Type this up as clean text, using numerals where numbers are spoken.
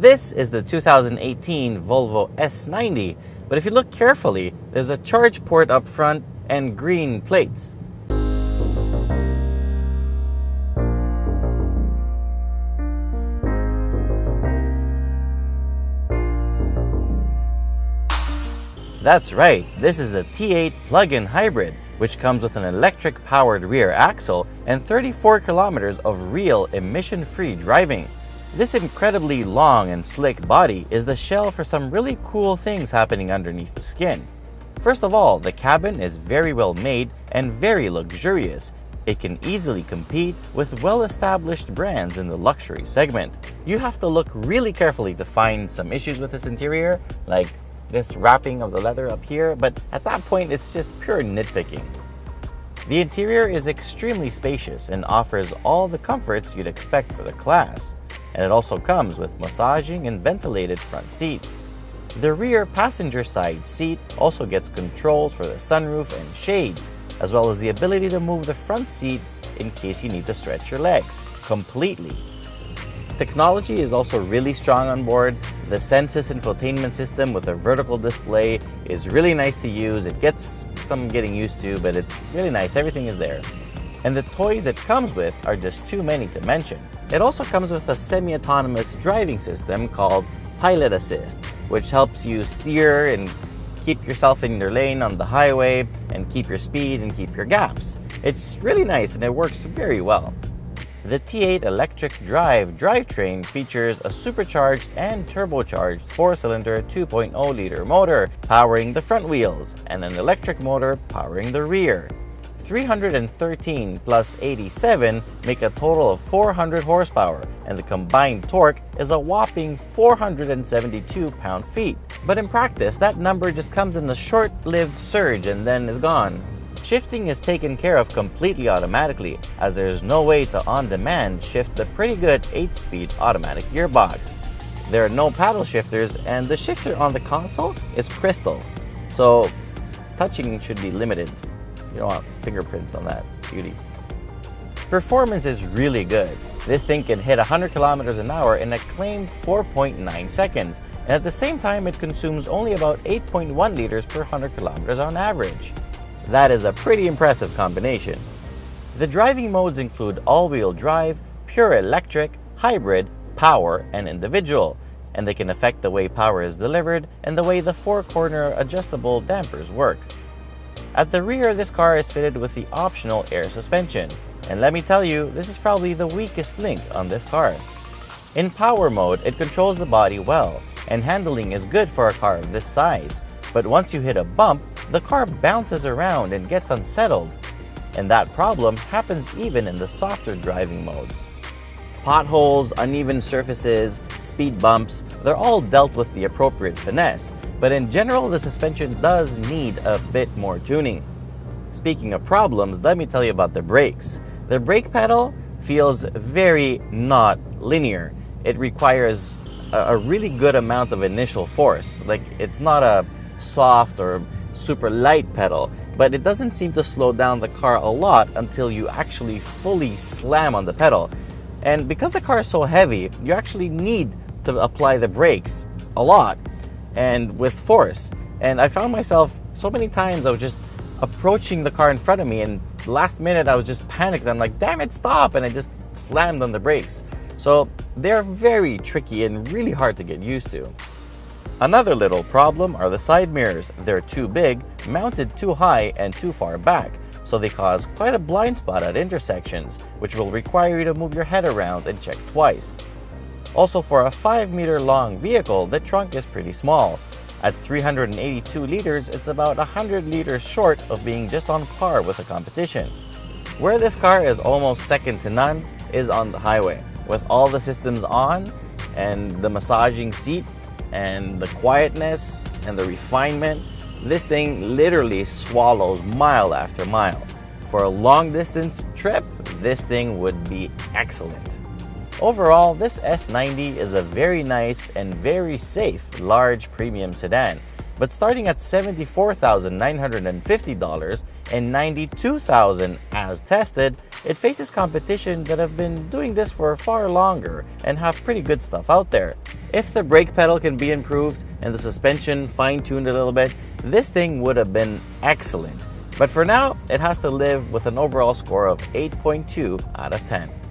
This is the 2018 Volvo S90, but if you look carefully, there's a charge port up front and green plates. That's right, this is the T8 plug-in hybrid, which comes with an electric-powered rear axle and 34 kilometers of real emission-free driving. This incredibly long and slick body is the shell for some really cool things happening underneath the skin. First of all, the cabin is very well made and very luxurious. It can easily compete with well-established brands in the luxury segment. You have to look really carefully to find some issues with this interior, like this wrapping of the leather up here, but at that point it's just pure nitpicking. The interior is extremely spacious and offers all the comforts you'd expect for the class, and it also comes with massaging and ventilated front seats. The rear passenger side seat also gets controls for the sunroof and shades, as well as the ability to move the front seat in case you need to stretch your legs completely. Technology is also really strong on board. The Sensus Infotainment System with a vertical display is really nice to use. It gets some getting used to, but it's really nice. Everything is there. And the toys it comes with are just too many to mention. It also comes with a semi-autonomous driving system called Pilot Assist, which helps you steer and keep yourself in your lane on the highway and keep your speed and keep your gaps. It's really nice and it works very well. The T8 electric drivetrain features a supercharged and turbocharged 4-cylinder 2.0-liter motor powering the front wheels and an electric motor powering the rear. 313 plus 87 make a total of 400 horsepower, and the combined torque is a whopping 472 pound-feet. But in practice, that number just comes in a short-lived surge and then is gone. Shifting is taken care of completely automatically, as there is no way to on-demand shift the pretty good 8-speed automatic gearbox. There are no paddle shifters, and the shifter on the console is crystal, so touching should be limited. You don't want fingerprints on that beauty. Performance is really good. This thing can hit 100 kilometers an hour in a claimed 4.9 seconds, and at the same time it consumes only about 8.1 liters per 100 kilometers on average. That is a pretty impressive combination. The driving modes include all-wheel drive, pure electric, hybrid, power, and individual, and they can affect the way power is delivered and the way the four-corner adjustable dampers work. At the rear, this car is fitted with the optional air suspension, and let me tell you, this is probably the weakest link on this car. In power mode, it controls the body well, and handling is good for a car of this size, but once you hit a bump, the car bounces around and gets unsettled, and that problem happens even in the softer driving modes. Potholes, uneven surfaces, speed bumps, they're all dealt with the appropriate finesse, but in general the suspension does need a bit more tuning. Speaking of problems, let me tell you about the brakes. The brake pedal feels very not linear. It requires a really good amount of initial force. Like, it's not a soft or super light pedal, but it doesn't seem to slow down the car a lot until you actually fully slam on the pedal. And because the car is so heavy, you actually need to apply the brakes a lot and with force. And I found myself so many times I was just approaching the car in front of me, and last minute I was just panicked. I'm like, damn it, stop, and I just slammed on the brakes. So they're very tricky and really hard to get used to. Another little problem are the side mirrors. They're too big, mounted too high, and too far back, so they cause quite a blind spot at intersections, which will require you to move your head around and check twice. Also, for a 5-meter long vehicle, the trunk is pretty small. At 382 liters, it's about 100 liters short of being just on par with the competition. Where this car is almost second to none is on the highway. With all the systems on, and the massaging seat, and the quietness, and the refinement, this thing literally swallows mile after mile. For a long distance trip, this thing would be excellent. Overall, this S90 is a very nice and very safe large premium sedan, but starting at $74,950 and $92,000 as tested, it faces competition that have been doing this for far longer and have pretty good stuff out there. If the brake pedal can be improved and the suspension fine-tuned a little bit, this thing would have been excellent. But for now, it has to live with an overall score of 8.2 out of 10.